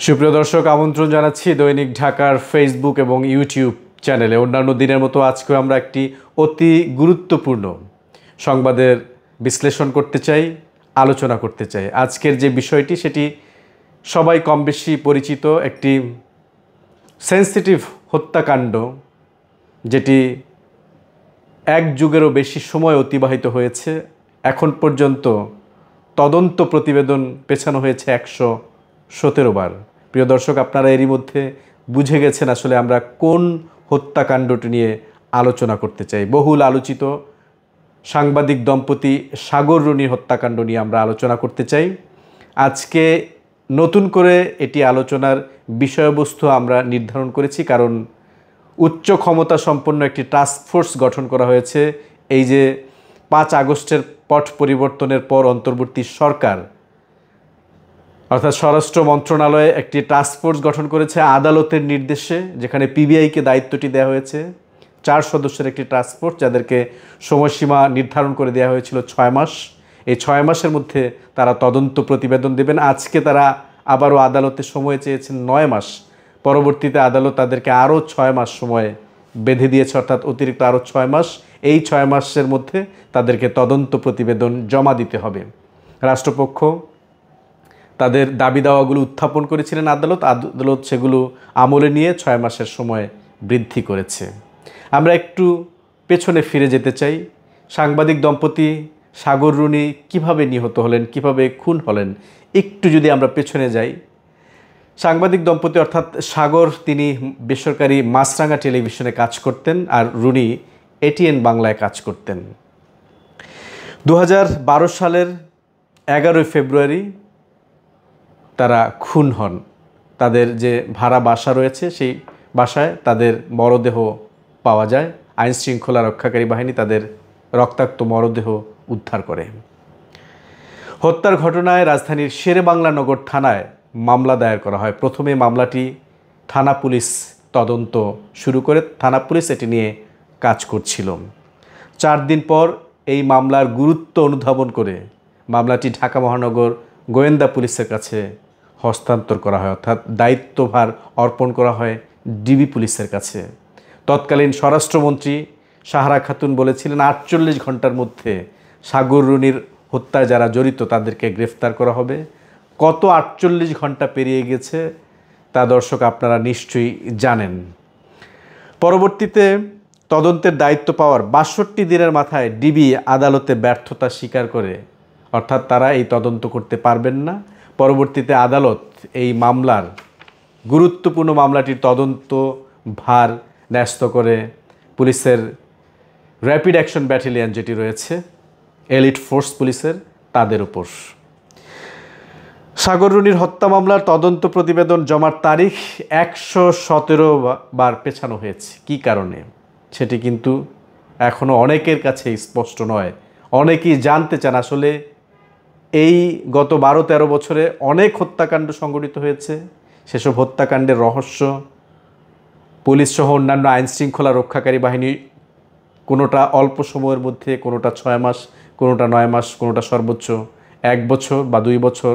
সুপ্রিয় দর্শক, আমন্ত্রণ জানাচ্ছি দৈনিক ঢাকার ফেসবুক এবং ইউটিউব চ্যানেলে। অন্যান্য দিনের মতো আজকেও আমরা একটি অতি গুরুত্বপূর্ণ সংবাদের বিশ্লেষণ করতে চাই, আলোচনা করতে চাই। আজকের যে বিষয়টি সেটি সবাই কম বেশি পরিচিত, একটি সেন্সিটিভ হত্যাকাণ্ড যেটি এক যুগেরও বেশি সময় অতিবাহিত হয়েছে। এখন পর্যন্ত তদন্ত প্রতিবেদন পেছানো হয়েছে 117 বার। প্রিয় দর্শক, আপনারা এরই মধ্যে বুঝে গেছেন আসলে আমরা কোন হত্যাকাণ্ডটি নিয়ে আলোচনা করতে চাই। বহুল আলোচিত সাংবাদিক দম্পতি সাগর রুনির হত্যাকাণ্ড নিয়ে আমরা আলোচনা করতে চাই। আজকে নতুন করে এটি আলোচনার বিষয়বস্তু আমরা নির্ধারণ করেছি, কারণ উচ্চ ক্ষমতা সম্পন্ন একটি টাস্ক ফোর্স গঠন করা হয়েছে। এই যে 5 আগস্টের পট পরিবর্তনের পর অন্তর্বর্তী সরকার অর্থাৎ স্বরাষ্ট্র মন্ত্রণালয়ে একটি টাস্ক ফোর্স গঠন করেছে আদালতের নির্দেশে, যেখানে পিবিআইকে দায়িত্বটি দেওয়া হয়েছে। 4 সদস্যের একটি টাস্ক ফোর্স, যাদেরকে সময়সীমা নির্ধারণ করে দেওয়া হয়েছিল 6 মাস। এই 6 মাসের মধ্যে তারা তদন্ত প্রতিবেদন দেবেন। আজকে তারা আবারও আদালতে সময় চেয়েছেন 9 মাস। পরবর্তীতে আদালত তাদেরকে আরও 6 মাস সময় বেঁধে দিয়েছে, অর্থাৎ অতিরিক্ত আরও 6 মাস। এই 6 মাসের মধ্যে তাদেরকে তদন্ত প্রতিবেদন জমা দিতে হবে। রাষ্ট্রপক্ষ তাদের দাবি দাওয়াগুলো উত্থাপন করেছিলেন আদালত সেগুলো আমলে নিয়ে 6 মাসের সময় বৃদ্ধি করেছে। আমরা একটু পেছনে ফিরে যেতে চাই। সাংবাদিক দম্পতি সাগর রুনি কীভাবে নিহত হলেন, কিভাবে খুন হলেন, একটু যদি আমরা পেছনে যাই। সাংবাদিক দম্পতি অর্থাৎ সাগর, তিনি বেসরকারি মাছরাঙা টেলিভিশনে কাজ করতেন, আর রুনি এটিএন বাংলায় কাজ করতেন। 2012 সালের 11 ফেব্রুয়ারি তারা খুন হন। তাদের যে ভাড়া বাসা রয়েছে সেই বাসায় তাদের মরদেহ পাওয়া যায়। আইনশৃঙ্খলা রক্ষাকারী বাহিনী তাদের রক্তাক্ত মরদেহ উদ্ধার করে। হত্যার ঘটনায় রাজধানীর শেরেবাংলা নগর থানায় মামলা দায়ের করা হয়। প্রথমে মামলাটি থানা পুলিশ তদন্ত শুরু করে, থানা পুলিশ এটি নিয়ে কাজ করছিল। 4 দিন পর এই মামলার গুরুত্ব অনুধাবন করে মামলাটি ঢাকা মহানগর গোয়েন্দা পুলিশের কাছে হস্তান্তর করা হয়, অর্থাৎ দায়িত্বভার অর্পণ করা হয় ডিবি পুলিশের কাছে। তৎকালীন স্বরাষ্ট্রমন্ত্রী সাহারা খাতুন বলেছিলেন 48 ঘন্টার মধ্যে সাগর রুনির হত্যায় যারা জড়িত তাদেরকে গ্রেফতার করা হবে। কত 48 ঘন্টা পেরিয়ে গেছে তা দর্শক আপনারা নিশ্চয়ই জানেন। পরবর্তীতে তদন্তের দায়িত্ব পাওয়ার 62 দিনের মাথায় ডিবি আদালতে ব্যর্থতা স্বীকার করে, অর্থাৎ তারা এই তদন্ত করতে পারবেন না। পরবর্তীতে আদালত এই মামলার গুরুত্বপূর্ণ মামলাটির তদন্ত ভার ন্যস্ত করে পুলিশের র্যাপিড অ্যাকশন ব্যাটালিয়ন যেটি রয়েছে, এলিট ফোর্স পুলিশের, তাদের উপর। সাগর রুনির হত্যা মামলার তদন্ত প্রতিবেদন জমার তারিখ 117 বার পেছানো হয়েছে। কী কারণে সেটি কিন্তু এখনও অনেকের কাছে স্পষ্ট নয়। অনেকেই জানতে চান আসলে এই গত 12-13 বছরে অনেক হত্যাকাণ্ড সংঘটিত হয়েছে। সেসব হত্যাকাণ্ডের রহস্য পুলিশ সহ অন্যান্য আইনশৃঙ্খলা রক্ষাকারী বাহিনী কোনোটা অল্প সময়ের মধ্যে, কোনোটা 6 মাস, কোনোটা 9 মাস, কোনোটা সর্বোচ্চ 1 বছর বা 2 বছর,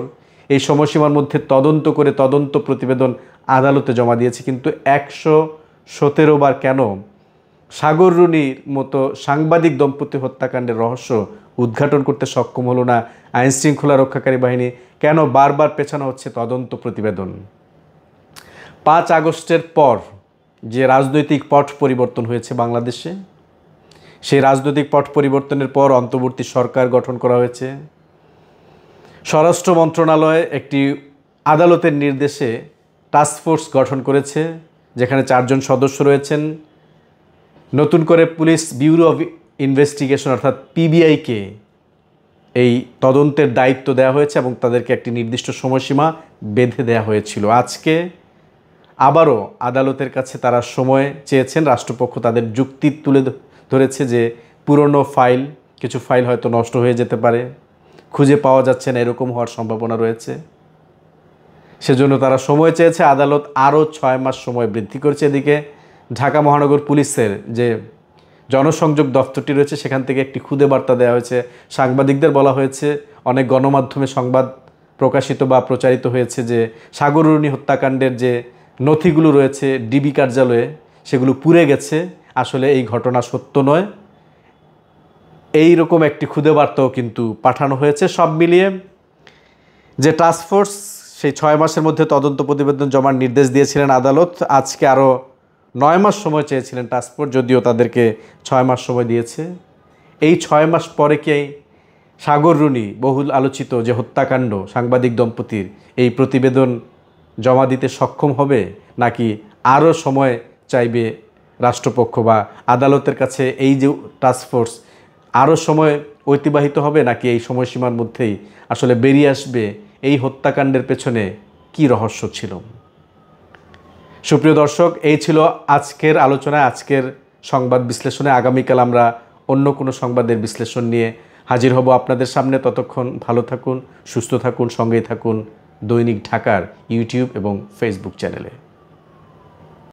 এই সময়সীমার মধ্যে তদন্ত করে তদন্ত প্রতিবেদন আদালতে জমা দিয়েছে। কিন্তু 117 বার কেন সাগর রুনির মতো সাংবাদিক দম্পতি হত্যাকাণ্ডের রহস্য উদ্ঘাটন করতে সক্ষম হলো না আইনশৃঙ্খলা রক্ষাকারী বাহিনী? কেন বারবার পেছানো হচ্ছে তদন্ত প্রতিবেদন? 5 আগস্টের পর যে রাজনৈতিক পট পরিবর্তন হয়েছে বাংলাদেশে, সেই রাজনৈতিক পট পরিবর্তনের পর অন্তর্বর্তী সরকার গঠন করা হয়েছে। স্বরাষ্ট্র মন্ত্রণালয় একটি আদালতের নির্দেশে টাস্ক ফোর্স গঠন করেছে, যেখানে 4 জন সদস্য রয়েছেন। নতুন করে পুলিশ ব্যুরো অফ ইনভেস্টিগেশন অর্থাৎ পিবিআইকে এই তদন্তের দায়িত্ব দেওয়া হয়েছে এবং তাদেরকে একটি নির্দিষ্ট সময়সীমা বেঁধে দেওয়া হয়েছিল। আজকে আবারও আদালতের কাছে তারা সময় চেয়েছেন। রাষ্ট্রপক্ষ তাদের যুক্তি তুলে ধরেছে যে পুরনো ফাইল, কিছু ফাইল হয়তো নষ্ট হয়ে যেতে পারে, খুঁজে পাওয়া যাচ্ছে না, এরকম হওয়ার সম্ভাবনা রয়েছে। সেজন্য তারা সময় চেয়েছে। আদালত আরও 6 মাস সময় বৃদ্ধি করেছে। এদিকে ঢাকা মহানগর পুলিশের যে জনসংযোগ দফতরটি রয়েছে সেখান থেকে একটি খুদে বার্তা দেওয়া হয়েছে। সাংবাদিকদের বলা হয়েছে অনেক গণমাধ্যমে সংবাদ প্রকাশিত বা প্রচারিত হয়েছে যে সাগররুনি হত্যাকাণ্ডের যে নথিগুলো রয়েছে ডিবি কার্যালয়ে সেগুলো পুড়ে গেছে, আসলে এই ঘটনা সত্য নয়। এই রকম একটি খুদে বার্তাও কিন্তু পাঠানো হয়েছে। সব মিলিয়ে যে টাস্কফোর্স সেই 6 মাসের মধ্যে তদন্ত প্রতিবেদন জমার নির্দেশ দিয়েছিলেন আদালত, আজকে আরও 9 মাস সময় চেয়েছিলেন টাস্কফোর্স, যদিও তাদেরকে 6 মাস সময় দিয়েছে। এই 6 মাস পরে কি সাগররুনি বহুল আলোচিত যে হত্যাকাণ্ড সাংবাদিক দম্পতির এই প্রতিবেদন জমা দিতে সক্ষম হবে, নাকি আরও সময় চাইবে রাষ্ট্রপক্ষ বা আদালতের কাছে এই যে টাস্কফোর্স আরও সময় অতিবাহিত হবে, নাকি এই সময়সীমার মধ্যেই আসলে বেরিয়ে আসবে এই হত্যাকাণ্ডের পেছনে কী রহস্য ছিল? সুপ্রিয় দর্শক, এই ছিল আজকের আলোচনায়, আজকের সংবাদ বিশ্লেষণে। আগামীকাল আমরা অন্য কোনো সংবাদের বিশ্লেষণ নিয়ে হাজির হব আপনাদের সামনে। ততক্ষণ ভালো থাকুন, সুস্থ থাকুন, সঙ্গেই থাকুন দৈনিক ঢাকার ইউটিউব এবং ফেসবুক চ্যানেলে।